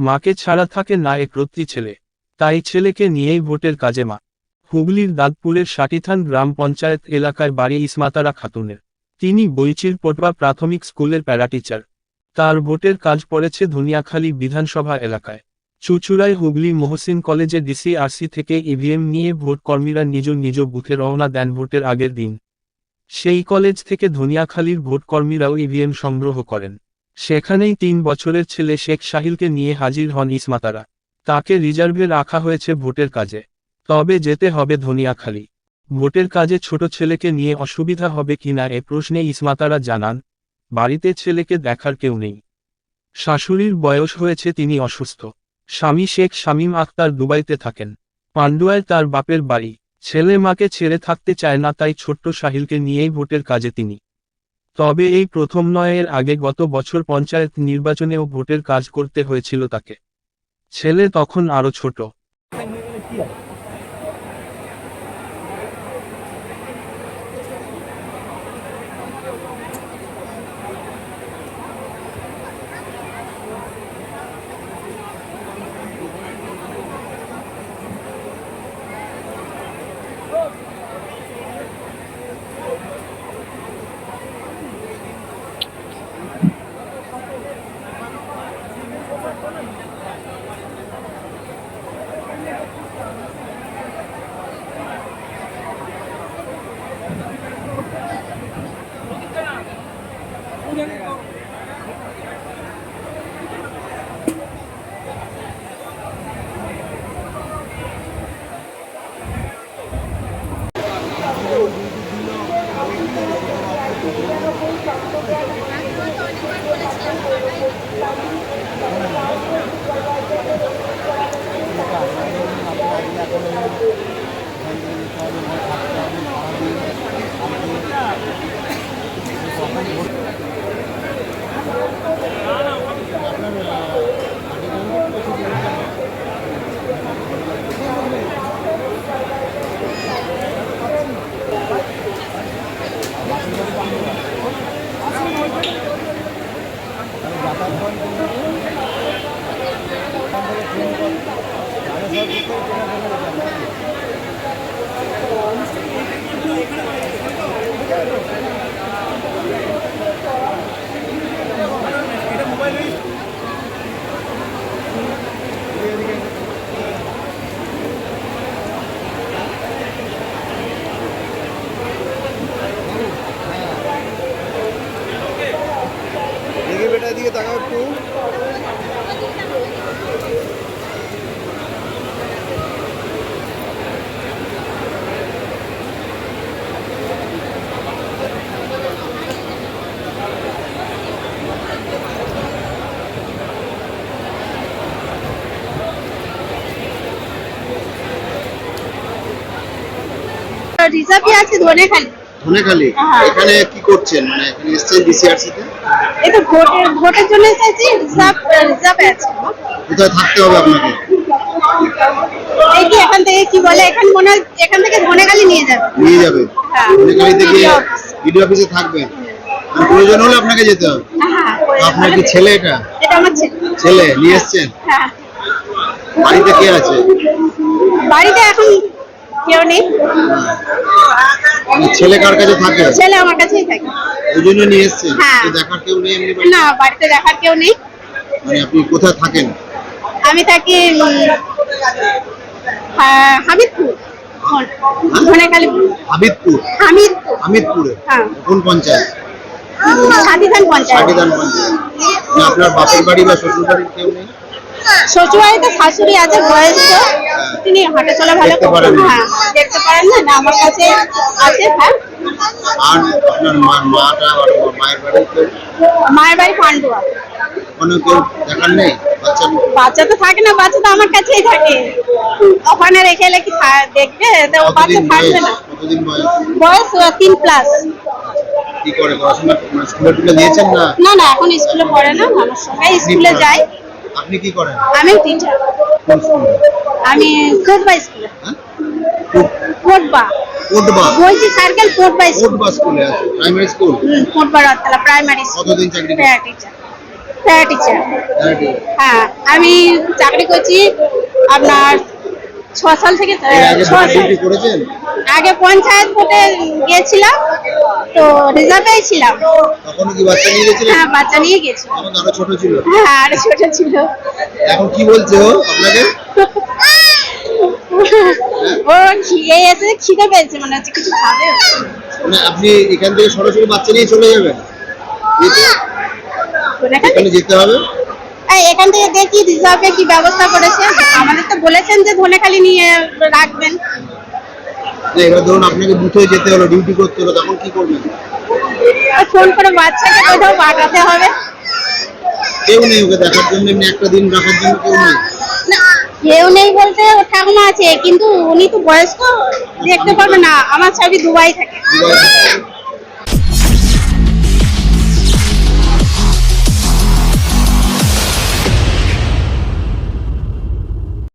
মাকে ছাড়া থাকে না একরত্তি ছেলে, তাই ছেলেকে নিয়েই ভোটের কাজে মা। হুগলির দাঁতপুরের সাটিথান গ্রাম পঞ্চায়েত এলাকায় বাড়ি ইসমাতারা খাতুনের। তিনি বইচির পটুয়া প্রাথমিক স্কুলের প্যারাটিচার। তার ভোটের কাজ পড়েছে ধনিয়াখালী বিধানসভা এলাকায়। চুচুড়ায় হুগলি মহসিন কলেজে ডিসিআরসি থেকে ইভিএম নিয়ে ভোট কর্মীরা নিজ নিজ বুথে রওনা দেন ভোটের আগের দিন। সেই কলেজ থেকে ধনিয়াখালীর ভোট কর্মীরাও ইভিএম সংগ্রহ করেন। সেখানেই 3 বছরের ছেলে শেখ সাহিলকে নিয়ে হাজির হন ইসমাতারা। তাকে রিজার্ভে রাখা হয়েছে ভোটের কাজে, তবে যেতে হবে ধনিয়াখালী। ভোটের কাজে ছোট ছেলেকে নিয়ে অসুবিধা হবে কিনা এ প্রশ্নে ইসমাতারা জানান, বাড়িতে ছেলেকে দেখার কেউ নেই। শাশুড়ির বয়স হয়েছে, তিনি অসুস্থ। স্বামী শেখ শামীম আক্তার দুবাইতে থাকেন। পান্ডুয়ায় তার বাপের বাড়ি। ছেলে মাকে ছেড়ে থাকতে চায় না, তাই ছোট্ট সাহিলকে নিয়েই ভোটের কাজে তিনি। তবে এই প্রথম নয়, এর আগে গত বছর পঞ্চায়েত নির্বাচনেও ভোটের কাজ করতে হয়েছিল তাকে। ছেলে তখন আরও ছোট। দিকে তাকাও একটু। রিজার্ভে আছে ধনেখালি। ধনেখালি এখানে কি করছেন, মানে এখানে এসেছেন ডিসিআরসি তে? এটা ভোটের জন্য এসেছি। রিজার্ভে আছে। কোথায় থাকতে হবে আপনাকে? এই কি এখান থেকে কি বলে, এখান থেকে ধনেখালি নিয়ে যাবে। নিয়ে যাবে? ধনেখালি থেকে বিডিও অফিসে থাকবেন, প্রয়োজন হলে আপনাকে যেতে হবে। আপনার কি ছেলে? এটা আমার ছেলে। ছেলে নিয়ে এসেছেন? বাড়িতে কে আছে? বাড়িতে এখন কেউ নেই। ছেলে কার কাছে থাকে? ছেলে আমার কাছেই থাকে। ওই জন্য নিয়ে এসেছেন? দেখার কেউ নেই এমনি? না, বাড়িতে দেখার কেউ নেই। মানে আপনি কোথায় থাকেন? আমি থাকি হামিদপুর। হামিদপুরে? কোন পঞ্চায়েত? সাটিথান পঞ্চায়েত। আপনার বাপের বাড়ি বা শ্বশুর বাড়ির কেউ নেই? শ্বশুর বাড়িতে শাশুড়ি আছে, বয়স্ক, তিনি হাঁটা চলা ভালো করতে পারেন না। দেখতে পারেন না, আমার কাছে আছে। আর আপনার মায়ের বাড়ি পান্ডুয়া। কোনো কেউ দেখার নেই? বাচ্চা তো থাকে না, বাচ্চা তো আমার কাছেই থাকে। ওখানে রেখে এলে কি দেখবে? বাচ্চা থাকবে না। কতদিন বয়স 3+। কি করে পড়াশোনা? স্কুলে টুলে দিয়েছেন? না না, এখন স্কুলে পড়ে না। আমার সঙ্গে স্কুলে যায়। আপনি কি করেন? আমি টিচার। কোন স্কুলে? আমি কোটবা স্কুলে। কোটবা বলছি, সার্কেল কোটবা স্কুলে আছে। Primary school? Kotba Rattala primary school. কতদিন চাকরি করেন? টিচার। Para teacher. হ্যাঁ, আমি চাকরি করছি আপনার 6 সাল থেকে। এর আগে 6 সাল ডিউটি করেছেন? আগে পঞ্চায়েত ভোটে গিয়েছিলাম, তো রিজার্ভে ছিলাম। তখন কি বাচ্চা নিয়ে গেছিলেন? হ্যাঁ, বাচ্চা নিয়ে গেছি। তখন আরো ছোট ছিল। হ্যাঁ, আর ছোট ছিল। এখন কি বলছে ও আপনাকে? ও খেয়ে এসে খিদে পেয়েছে, মনে হচ্ছে কিছু খাবে। মানে আপনি এখান থেকে সরাসরি বাচ্চা নিয়ে চলে যাবেন? এখানে যেতে হবে? এখান থেকে দেখি রিজার্ভে কি ব্যবস্থা করেছে। আমাদের তো বলেছেন যে ধনেখালি নিয়ে রাখবেন। যে এবার ধরুন আপনাকে বুথে যেতে হলো, ডিউটি করতে হলো, তখন কি করবেন? ফোন করে বাচ্চাকে কোথাও পাঠাতে হবে। কেউ নেই ওকে দেখার জন্য, এমনি একটা দিন রাখার জন্য কেউ নেই? না, কেউ নেই বলতে ওর ঠাকুমা আছে, কিন্তু উনি তো বয়স্ক, দেখতে পারবে না। আমার স্বামী দুবাই থাকে। দুবাই থাকে।